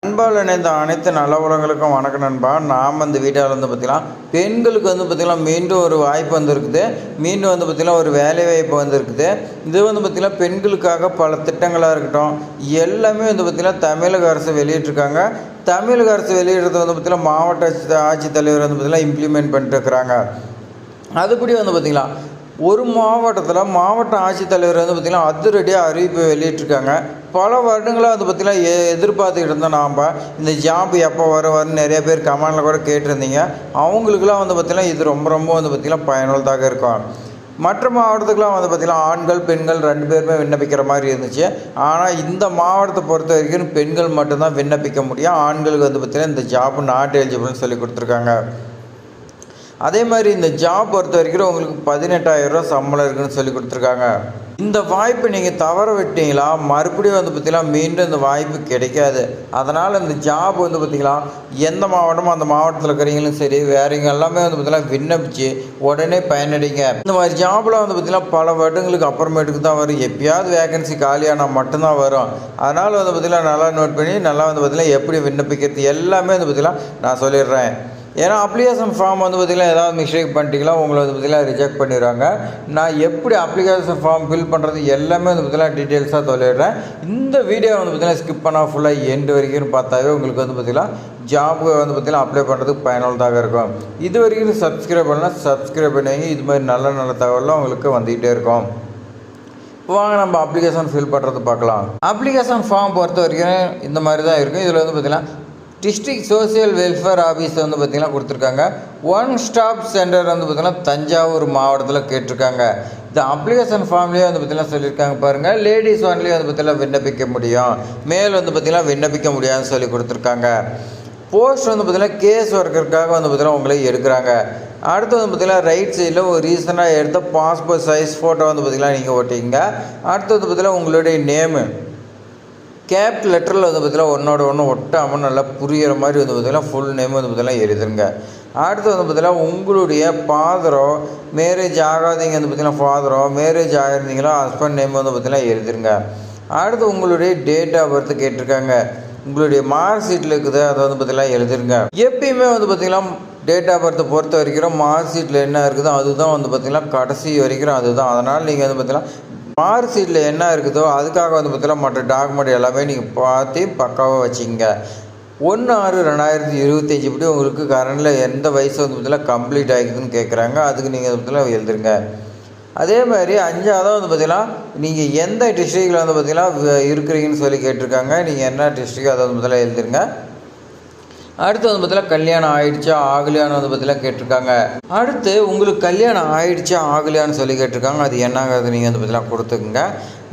நண்பால் இணைந்த அனைத்து நல்ல உலகங்களுக்கும் வணக்கம் நண்பா. நாம் இந்த வீட்டால் பார்த்திங்கன்னா பெண்களுக்கு பார்த்திங்கன்னா மீண்டும் ஒரு வாய்ப்பு வந்திருக்குது. மீண்டும் பார்த்திங்கன்னா ஒரு வேலை வாய்ப்பு வந்திருக்குது. இது பார்த்திங்கன்னா பெண்களுக்காக பல திட்டங்களாக இருக்கட்டும் எல்லாமே பார்த்திங்கன்னா தமிழக அரசு வெளியிட்டிருக்காங்க. தமிழக அரசு வெளியிடுறது பார்த்திங்கன்னா மாவட்ட ஆட்சித்தலைவர் பார்த்திங்கன்னா இம்ப்ளிமெண்ட் பண்ணிட்டு இருக்கிறாங்க. அதுபடி பார்த்திங்கன்னா ஒரு மாவட்டத்தில் மாவட்ட ஆட்சித்தலைவர் பார்த்திங்கன்னா அதிரடியாக அறிவிப்பை வெளியிட்டிருக்காங்க. பல வருடங்களாக பார்த்திங்கன்னா எதிர்பார்த்துக்கிட்டு இருந்தோம். நாம் இந்த ஜாப் எப்போ வரும்னு நிறைய பேர் கமெண்டில் கூட கேட்டிருந்தீங்க. அவங்களுக்குலாம் பார்த்திங்கன்னா இது ரொம்ப பார்த்திங்கன்னா பயனுள்ளதாக இருக்கும். மற்ற மாவட்டத்துக்குலாம் பார்த்திங்கன்னா ஆண்கள் பெண்கள் 2 பேருமே விண்ணப்பிக்கிற மாதிரி இருந்துச்சு. ஆனால் இந்த மாவட்டத்தை பொறுத்த வரைக்கும் பெண்கள் மட்டும்தான் விண்ணப்பிக்க முடியும். ஆண்களுக்கு பார்த்திங்கன்னா இந்த ஜாப் நாட் எலிஜிபிள்னு சொல்லி கொடுத்துருக்காங்க. அதே மாதிரி இந்த ஜாப் பொறுத்த வரைக்கும் உங்களுக்கு 18,000 ரூபா சம்பளம் இருக்குன்னு சொல்லி கொடுத்துருக்காங்க. இந்த வாய்ப்பு நீங்கள் தவற விட்டீங்களா மறுபடியும் பார்த்திங்கன்னா மீண்டும் இந்த வாய்ப்பு கிடைக்காது. அதனால் இந்த ஜாப் பார்த்திங்கன்னா எந்த மாவட்டமோ அந்த மாவட்டத்தில் இருக்கிறீங்களும் சரி வேறவங்க எல்லாமே பார்த்திங்கன்னா விண்ணப்பிச்சு உடனே பயனடைங்க. இந்த மாதிரி ஜாப்லாம் பார்த்திங்கன்னா பல வருடங்களுக்கு அப்புறமேட்டுக்கு தான் வரும். எப்பயாவது வேகன்சி காலியானால் மட்டும்தான் வரும். அதனால் பார்த்திங்கன்னா நல்லா நோட் பண்ணி நல்லா பார்த்திங்கன்னா எப்படி விண்ணப்பிக்கிறது எல்லாமே பார்த்திங்கன்னா நான் சொல்லிடுறேன். ஏன்னா அப்ளிகேஷன் ஃபார்ம் பார்த்திங்கன்னா ஏதாவது மிஸ்டேக் பண்ணிட்டீங்களா உங்களை பார்த்திங்கன்னா ரிஜெக்ட் பண்ணிடுவாங்க. நான் எப்படி அப்ளிகேஷன் ஃபார்ம் ஃபில் பண்ணுறது எல்லாமே பார்த்திங்கன்னா டீட்டெயில்ஸாக சொல்லிடுறேன். இந்த வீடியோ பார்த்திங்கன்னா ஸ்கிப் பண்ணால் ஃபுல்லாக எண்டு வரைக்கும் பார்த்தாவே உங்களுக்கு பார்த்திங்கன்னா ஜாபுக்கு பார்த்திங்கன்னா அப்ளை பண்ணுறதுக்கு பயனுள்ளதாக இருக்கும். இது வரைக்கும் சப்ஸ்கிரைப் பண்ணலாம், சப்ஸ்கிரைப் பண்ணுவீங்க. இது மாதிரி நல்ல தகவலாம் உங்களுக்கு வந்துகிட்டே இருக்கும். வாங்க நம்ம அப்ளிகேஷன் ஃபில் பண்ணுறது பார்க்கலாம். அப்ளிகேஷன் ஃபார்ம் பொறுத்த வரைக்கும் இந்த மாதிரி தான் இருக்கும். இதில் பார்த்திங்கன்னா டிஸ்ட்ரிக்ட் சோசியல் வெல்ஃபேர் ஆஃபீஸ் பார்த்திங்கன்னா கொடுத்துருக்காங்க. ஒன் ஸ்டாப் சென்டர் பார்த்திங்கன்னா தஞ்சாவூர் மாவட்டத்தில் கேட்டிருக்காங்க. இந்த அப்ளிகேஷன் ஃபார்ம்லேயே பார்த்திங்கன்னா சொல்லியிருக்காங்க பாருங்கள். லேடிஸ் ஒன்லேயே பார்த்திங்கன்னா விண்ணப்பிக்க முடியும், மேல் பார்த்திங்கன்னா விண்ணப்பிக்க முடியாதுன்னு சொல்லி கொடுத்துருக்காங்க. போஸ்ட் பார்த்திங்கன்னா கேஸ் ஒர்க்கருக்காக பார்த்திங்கன்னா உங்களை எடுக்கிறாங்க. அடுத்து பார்த்திங்கன்னா ரைட் சைடில் ஒரு ரீசனாக எடுத்த பாஸ்போர்ட் சைஸ் ஃபோட்டோ பார்த்திங்கன்னா நீங்கள் ஓட்டிங்க. அடுத்தது பார்த்திங்கன்னா உங்களுடைய நேமு கேபிட்டல் லெட்டரில் பார்த்திங்கன்னா ஒன்றோட ஒன்று ஒட்டாமல் நல்லா புரிகிற மாதிரி பார்த்திங்கன்னா ஃபுல் நேம் பார்த்திங்கன்னா எழுதுங்க. அடுத்து பார்த்திங்கன்னா உங்களுடைய ஃபாதரோ மேரேஜ் ஆகாதீங்க பார்த்திங்கன்னா ஃபாதரோ மேரேஜ் ஆகிருந்தீங்களோ ஹஸ்பண்ட் நேம் பார்த்திங்கன்னா எழுதுங்க. அடுத்து உங்களுடைய டேட் ஆஃப் பர்த் கேட்டிருக்காங்க. உங்களுடைய மார்க் ஷீட்டில் இருக்குது அதை பார்த்திங்கன்னா எழுதுங்க. எப்பயுமே பார்த்திங்கன்னா டேட் ஆஃப் பர்த்தை பொறுத்த வரைக்கும் மார்க் ஷீட்டில் என்ன இருக்குதோ அதுதான் பார்த்திங்கன்னா கடைசி வரைக்கும் அதுதான். அதனால் நீங்கள் பார்த்திங்கன்னா மார்க் ஷீட்டில் என்ன இருக்குதோ அதுக்காக பார்த்திங்கன்னா மற்ற டாக்குமெண்ட் எல்லாமே நீங்கள் பார்த்து பக்காவாக வச்சுங்க. 1/6/2025 இப்படி உங்களுக்கு கரண்டில் எந்த வயசு பார்த்திங்கன்னா கம்ப்ளீட் ஆகிக்குதுன்னு கேட்குறாங்க. அதுக்கு நீங்கள் பார்த்திங்கன்னா எழுதுருங்க. அதே மாதிரி 5ஆவது பார்த்திங்கன்னா நீங்கள் எந்த டிஸ்ட்ரிக்டில் பார்த்திங்கன்னா இருக்கிறீங்கன்னு சொல்லி கேட்டிருக்காங்க. நீங்கள் என்ன டிஸ்ட்ரிக்ட் அதை பார்த்திங்கன்னா எழுதுருங்க. அடுத்து பார்த்திங்கன்னா கல்யாணம் ஆகிடுச்சா ஆகலையான்னு பார்த்திங்கன்னா கேட்டிருக்காங்க. அடுத்து உங்களுக்கு கல்யாணம் ஆகிடுச்சா ஆகலையான்னு சொல்லி கேட்டிருக்காங்க. அது என்னங்கிறது நீங்கள் பார்த்திங்கன்னா கொடுத்துக்குங்க.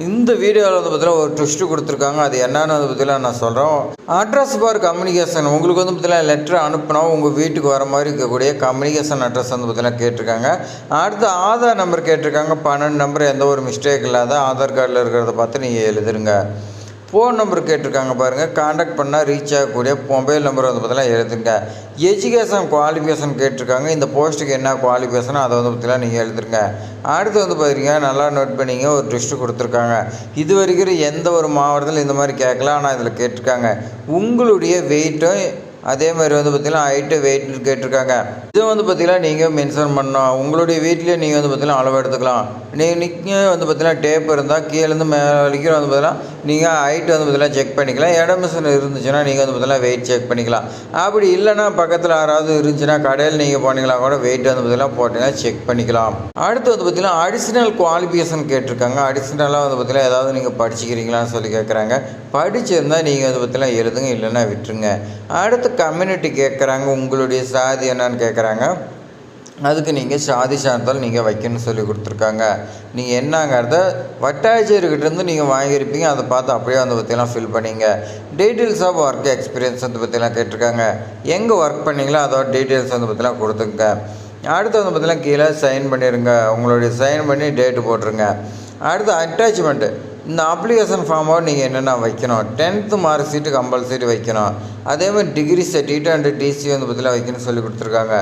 இந்த வீடியோவில் பார்த்திங்கன்னா ஒரு ட்விஸ்ட்டு கொடுத்துருக்காங்க. அது என்னன்னு பார்த்திங்கன்னா நான் சொல்கிறோம். அட்ரஸ் ஃபார் கம்யூனிகேஷன் உங்களுக்கு பார்த்திங்கன்னா லெட்டர் அனுப்பினா உங்கள் வீட்டுக்கு வர மாதிரி இருக்கக்கூடிய கம்யூனிகேஷன் அட்ரஸ் பார்த்திங்கன்னா கேட்டிருக்காங்க. அடுத்து ஆதார் நம்பர் கேட்டிருக்காங்க. 12 நம்பர் எந்த ஒரு மிஸ்டேக் இல்லாத ஆதார் கார்டில் இருக்கிறத பார்த்து நீங்கள் எழுதுருங்க. ஃபோன் நம்பர் கேட்டிருக்காங்க பாருங்கள். காண்டாக்ட் பண்ணால் ரீச் ஆகக்கூடிய மொபைல் நம்பர் பார்த்திங்கன்னா எழுதுங்க. எஜுகேஷன் குவாலிஃபிகேஷன் கேட்டிருக்காங்க. இந்த போஸ்ட்டுக்கு என்ன குவாலிஃபிகேஷனோ அதை பார்த்திங்கன்னா நீங்கள் எழுதுருங்க. அடுத்து பார்த்தீங்கன்னா நல்லா நோட் பண்ணிங்க. ஒரு ட்விஸ்ட்டு கொடுத்துருக்காங்க. இது வரைக்கும் எந்த ஒரு மாவட்டத்தில் இந்த மாதிரி கேட்கலாம். ஆனால் இதில் கேட்டிருக்காங்க உங்களுடைய வெயிட்டும் அதே மாதிரி பார்த்திங்கன்னா ஹைட்டு வெயிட் கேட்டிருக்காங்க. இது பார்த்திங்கன்னா நீங்கள் மென்ஷன் பண்ணணும். உங்களுடைய வீட்டிலே நீங்கள் பார்த்திங்கன்னா அளவு எடுத்துக்கலாம். நீங்கள் பார்த்திங்கன்னா டேப் இருந்தால் கீழேருந்து மேலே வரைக்கும் பார்த்திங்கன்னா நீங்கள் ஹைட்டு பார்த்திங்கன்னா செக் பண்ணிக்கலாம். இடம் மிஷின் இருந்துச்சுன்னா நீங்கள் பார்த்திங்கன்னா வெயிட் செக் பண்ணிக்கலாம். அப்படி இல்லைன்னா பக்கத்தில் யாராவது இருந்துச்சுன்னா கடையில் நீங்கள் போனீங்களா கூட வெயிட் பார்த்திங்கன்னா போட்டிங்கன்னா செக் பண்ணிக்கலாம். அடுத்து பார்த்திங்கன்னா அடிஷ்னல் குவாலிஃபிகேஷன் கேட்டிருக்காங்க. அடிஷ்னலாக பார்த்திங்கன்னா ஏதாவது நீங்கள் படிச்சுக்கிறீங்களான்னு சொல்லி கேட்குறாங்க. படிச்சிருந்தால் நீங்கள் பார்த்திங்கன்னா எழுதுங்க, இல்லைன்னா விட்டுருங்க. அடுத்து கம்யூனிட்டி கேட்குறாங்க. உங்களுடைய சாதி என்னன்னு கேட்குறாங்க. அதுக்கு நீங்கள் சாதி சான்றிதழ் நீங்கள் வைக்கணும்னு சொல்லி கொடுத்துருக்காங்க. நீங்கள் என்னங்கிறத வட்டாட்சியர்கிட்டேருந்து நீங்கள் வாங்கியிருப்பீங்க. அதை பார்த்து அப்படியே பார்த்திங்கன்னா ஃபில் பண்ணிங்க. டீட்டெயில்ஸ் ஆஃப் ஒர்க் எக்ஸ்பீரியன்ஸ் பார்த்திங்கன்னா கேட்டிருக்காங்க. எங்கே ஒர்க் பண்ணிங்களோ அதோட டீட்டெயில்ஸ் பார்த்திங்கன்னா கொடுத்துங்க. அடுத்து பார்த்திங்கன்னா கீழே சைன் பண்ணிடுங்க. உங்களுடைய சைன் பண்ணி டேட்டு போட்டுருங்க. அடுத்து அட்டாச்மெண்ட்டு இந்த அப்ளிகேஷன் ஃபார்மோட நீங்கள் என்னென்ன வைக்கணும். 10th மார்க் ஷீட்டு கம்பல்சரி வைக்கணும். அதேமாதிரி டிகிரி சர்டிஃபிகேட் அண்ட் டிசி பார்த்திங்கன்னா வைக்கணும்னு சொல்லி கொடுத்துருக்காங்க.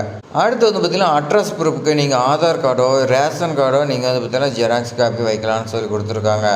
அடுத்து பார்த்திங்கன்னா அட்ரஸ் ப்ரூஃப்க்கு நீங்கள் ஆதார் கார்டோ ரேஷன் கார்டோ நீங்கள் பார்த்திங்கன்னா ஜெராக்ஸ் காப்பி வைக்கலாம்னு சொல்லி கொடுத்துருக்காங்க.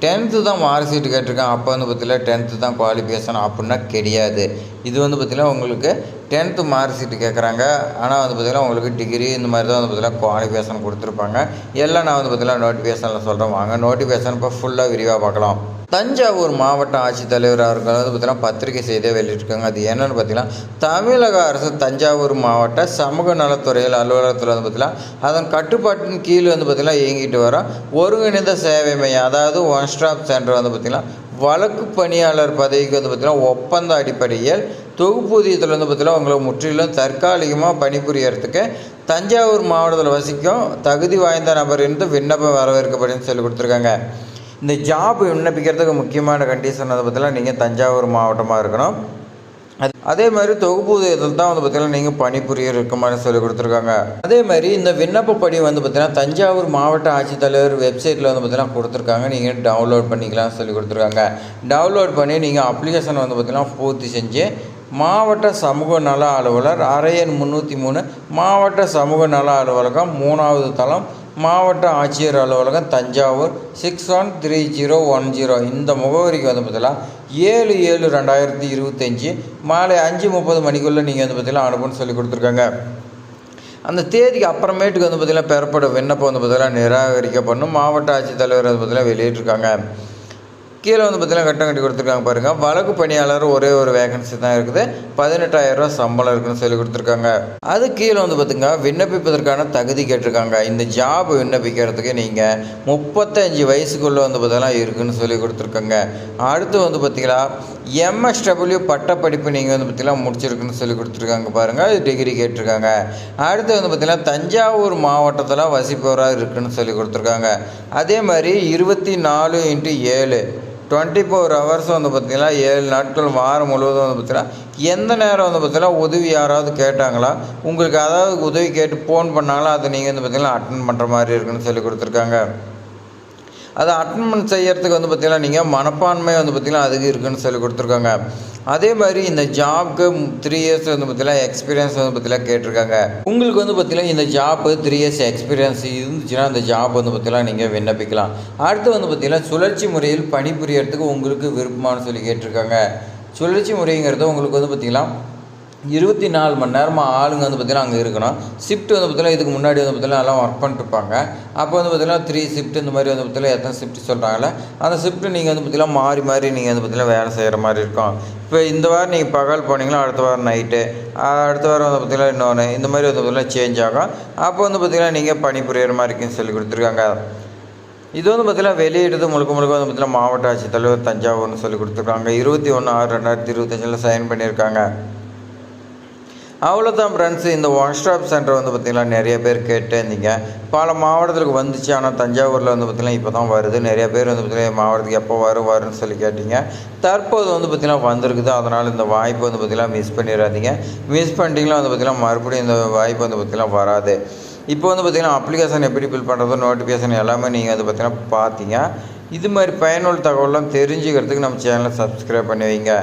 10th தான் மார்க் ஷீட் கேட்டிருக்காங்க. அப்போ வந்து பார்த்தீங்கன்னா 10th தான் குவாலிஃபிகேஷன் அப்படின்னா கிடையாது. இது வந்து பார்த்திங்கன்னா உங்களுக்கு 10th மார்க் ஷீட்டு கேட்குறாங்க. ஆனால் வந்து பார்த்திங்கன்னா உங்களுக்கு டிகிரி இந்த மாதிரி தான் வந்து பார்த்திங்கன்னா குவாலிஃபிகேஷன் கொடுத்துருப்பாங்க. எல்லாம் நான் வந்து பார்த்திங்கன்னா நோட்டிஃபிகேஷனில் சொல்கிறேன். வாங்க நோட்டிஃபிகேஷன் இப்போ ஃபுல்லாக விரிவாக பார்க்கலாம். தஞ்சாவூர் மாவட்ட ஆட்சித்தலைவர் அவர்கள் வந்து பார்த்திங்கன்னா பத்திரிகை செய்தியை வெளியிட்டிருக்காங்க. அது என்னென்னு பார்த்திங்கன்னா, தமிழக அரசு தஞ்சாவூர் மாவட்ட சமூக நலத்துறையில் அலுவலகத்தில் வந்து பார்த்திங்கன்னா அதன் கட்டுப்பாட்டின் கீழ் வந்து பார்த்திங்கன்னா இயங்கிட்டு வர ஒருங்கிணைந்த சேவை மையம், அதாவது ஒன் ஸ்டாப் சென்டர் வந்து பார்த்திங்கன்னா வழக்கு பணியாளர் பதவிக்கு வந்து பார்த்திங்கன்னா ஒப்பந்த அடிப்படையில் தொகுப்பூதியத்தில் வந்து பார்த்திங்கன்னா உங்களை முற்றிலும் தற்காலிகமாக பணிபுரியறதுக்கு தஞ்சாவூர் மாவட்டத்தில் வசிக்கும் தகுதி வாய்ந்த நபர் இருந்து விண்ணப்பம் வரவேற்கப்படுன்னு சொல்லி கொடுத்துருக்காங்க. இந்த ஜாப் விண்ணப்பிக்கிறதுக்கு முக்கியமான கண்டிஷன் வந்து பார்த்திங்கன்னா நீங்கள் தஞ்சாவூர் மாவட்டமாக இருக்கணும். அதே மாதிரி தொகுப்பூதியத்தில் தான் வந்து பார்த்திங்கன்னா நீங்கள் பணிபுரிய இருக்க மாதிரி சொல்லி கொடுத்துருக்காங்க. அதே மாதிரி இந்த விண்ணப்பப்படி வந்து பார்த்திங்கன்னா தஞ்சாவூர் மாவட்ட ஆட்சித்தலைவர் வெப்சைட்டில் வந்து பார்த்திங்கன்னா கொடுத்துருக்காங்க. நீங்கள் டவுன்லோட் பண்ணிக்கலாம் சொல்லி கொடுத்துருக்காங்க. டவுன்லோட் பண்ணி நீங்கள் அப்ளிகேஷன் வந்து பார்த்திங்கன்னா பூர்த்தி செஞ்சு மாவட்ட சமூக நல அலுவலர் அரையன் 303 மாவட்ட சமூக நல அலுவலகம் 3வது தளம் மாவட்ட ஆட்சியர் அலுவலகம் தஞ்சாவூர் 613010 இந்த முகவரிக்கு வந்து பார்த்தீங்கன்னா 7/7/2025 மாலை 5:30 மணிக்குள்ளே நீங்கள் வந்து பார்த்தீங்கன்னா அனுப்புன்னு சொல்லி கொடுத்துருக்காங்க. அந்த தேதிக்கு அப்புறமேட்டுக்கு வந்து பார்த்திங்கன்னா பெறப்படும் விண்ணப்பம் வந்து பார்த்திங்கன்னா நிராகரிக்கப்படணும். மாவட்ட ஆட்சித்தலைவர் வந்து பார்த்திங்கன்னா வெளியிட்டிருக்காங்க. கீழே வந்து பார்த்திங்கன்னா கட்டம் கட்டி கொடுத்துருக்காங்க பாருங்கள். வழக்கு பணியாளர் ஒரே ஒரு வேகன்சி தான் இருக்குது. 18,000 சம்பளம் இருக்குதுன்னு சொல்லி கொடுத்துருக்காங்க. அது கீழே வந்து பார்த்துங்க விண்ணப்பிப்பதற்கான தகுதி கேட்டிருக்காங்க. இந்த ஜாப் விண்ணப்பிக்கிறதுக்கு நீங்கள் 35 வயசுக்குள்ளே வந்து பார்த்தீங்கன்னா இருக்குதுன்னு சொல்லி கொடுத்துருக்காங்க. அடுத்து வந்து பார்த்திங்கன்னா MSW பட்டப்படிப்பு நீங்கள் வந்து பார்த்திங்கன்னா முடிச்சிருக்குன்னு சொல்லி கொடுத்துருக்காங்க பாருங்கள். அது டிகிரி கேட்டிருக்காங்க. அடுத்து வந்து பார்த்திங்கன்னா தஞ்சாவூர் மாவட்டத்தில் வசிப்பவராக இருக்குதுன்னு சொல்லி கொடுத்துருக்காங்க. அதே மாதிரி 24x7 24 ஹவர்ஸ் வந்து பார்த்திங்கன்னா 7 நாட்கள் வாரம் முழுவதும் வந்து பார்த்திங்கன்னா எந்த நேரம் வந்து பார்த்திங்கன்னா உதவி யாராவது கேட்டாங்களா, உங்களுக்கு அதாவது உதவி கேட்டு ஃபோன் பண்ணாங்களா, அதை நீங்கள் வந்து பார்த்திங்கன்னா அட்டன் பண்ணுற மாதிரி இருக்குன்னு சொல்லி கொடுத்துருக்காங்க. அதை அட்டன்மெண்ட் செய்கிறதுக்கு வந்து பார்த்திங்கன்னா நீங்கள் மனப்பான்மை வந்து பார்த்திங்கன்னா அதுக்கு இருக்குதுன்னு சொல்லி கொடுத்துருக்காங்க. அதே மாதிரி இந்த ஜாப்க்கு 3 இயர்ஸ் வந்து பார்த்திங்கன்னா எக்ஸ்பீரியன்ஸ் வந்து பார்த்திங்கன்னா கேட்டிருக்காங்க. உங்களுக்கு வந்து பார்த்திங்கன்னா இந்த ஜாப்பு 3 இயர்ஸ் எக்ஸ்பீரியன்ஸ் இருந்துச்சுன்னா அந்த ஜாப் வந்து பார்த்திங்கன்னா நீங்கள் விண்ணப்பிக்கலாம். அடுத்து வந்து பார்த்திங்கன்னா சுழற்சி முறையில் பணிபுரியறதுக்கு உங்களுக்கு விருப்பமானு சொல்லி கேட்டிருக்காங்க. சுழற்சி முறைங்கிறது உங்களுக்கு வந்து பார்த்திங்கன்னா 24 மணி நேரமாக ஆளுங்க வந்து பார்த்திங்கன்னா அங்கே இருக்கணும். ஷிஃப்ட் வந்து பார்த்திங்கன்னா இதுக்கு முன்னாடி வந்து பார்த்திங்கன்னா எல்லாம் ஒர்க் பண்ணிட்டுருப்பாங்க. அப்போ வந்து பார்த்திங்கன்னா 3 ஷிஃப்ட் இந்த மாதிரி வந்து பார்த்திங்கன்னா எத்தனை ஷிஃப்ட் சொல்கிறாங்களே அந்த ஷிஃப்ட்டு நீங்கள் வந்து பார்த்திங்கன்னா மாறி மாறி நீங்கள் வந்து பார்த்திங்கன்னா வேலை செய்கிற மாதிரி இருக்கும். இப்போ இந்த வாரம் நீங்கள் பகல் போனீங்கன்னா அடுத்த வாரம் நைட்டு, அடுத்த வாரம் வந்து பார்த்திங்கன்னா இன்னொன்று, இந்த மாதிரி வந்து பார்த்திங்கன்னா சேஞ்ச் ஆகும். அப்போ வந்து பார்த்திங்கன்னா நீங்கள் பணிபுரியிற மாதிரி இருக்குன்னு சொல்லி கொடுத்துருக்காங்க. இது வந்து பார்த்திங்கன்னா வெளியிடுறது முழுக்க முழுக்க வந்து பார்த்திங்கன்னா மாவட்ட ஆட்சித்தலைவர் தஞ்சாவூர்னு சொல்லி கொடுத்துருக்காங்க. 21/6/2025 சைன் பண்ணியிருக்காங்க. அவ்வளோதான் ஃப்ரெண்ட்ஸ். இந்த ஒன் ஸ்டாப் சென்டர் வந்து பார்த்திங்கன்னா நிறைய பேர் கேட்டே இருந்தீங்க. பல மாவட்டத்துக்கு வந்துச்சு, ஆனால் தஞ்சாவூரில் வந்து பார்த்திங்கன்னா இப்போ தான் வருது. நிறைய பேர் வந்து பார்த்திங்கன்னா மாவட்டத்துக்கு எப்போ வருன்னு சொல்லி கேட்டிங்க. தற்போது வந்து பார்த்திங்கன்னா வந்திருக்குது. அதனால் இந்த வாய்ப்பு வந்து பார்த்திங்கன்னா மிஸ் பண்ணிடாதீங்க. மிஸ் பண்ணிட்டீங்கன்னா வந்து பார்த்திங்கன்னா மறுபடியும் இந்த வாய்ப்பு வந்து பார்த்திங்கன்னா வராது. இப்போ வந்து பார்த்திங்கன்னா அப்ளிகேஷன் எப்படி ஃபில் பண்ணுறது, நோட்டிஃபிகேஷன் எல்லாமே நீங்கள் வந்து பார்த்திங்கன்னா பார்த்தீங்க. இது மாதிரி பயனுள்ள தகவலாம் தெரிஞ்சுக்கிறதுக்கு நம்ம சேனலை சப்ஸ்கிரைப் பண்ணி வைங்க.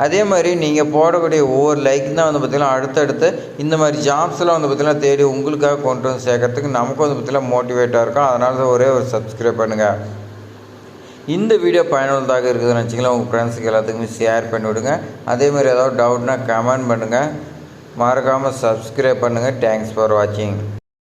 அதே மாதிரி நீங்கள் போடக்கூடிய ஒவ்வொரு லைக் தான் வந்து பார்த்திங்கன்னா அடுத்தடுத்து இந்த மாதிரி ஜாப்ஸ்லாம் வந்து பார்த்திங்கன்னா தேடி உங்களுக்காக கொண்டு வந்து சேர்க்கறதுக்கு நமக்கு வந்து பார்த்திங்கன்னா மோட்டிவேட்டாக இருக்கும். அதனால தான் ஒரே ஒரு சப்ஸ்கிரைப் பண்ணுங்கள். இந்த வீடியோ பயனுள்ளதாக இருக்குதுன்னு நினச்சிங்களா உங்கள் ஃப்ரெண்ட்ஸுக்கு எல்லாத்துக்குமே ஷேர் பண்ணிவிடுங்க. அதேமாதிரி ஏதாவது டவுட்னா கமெண்ட் பண்ணுங்கள். மறக்காமல் சப்ஸ்கிரைப் பண்ணுங்கள். தேங்க்ஸ் ஃபார் வாட்சிங்.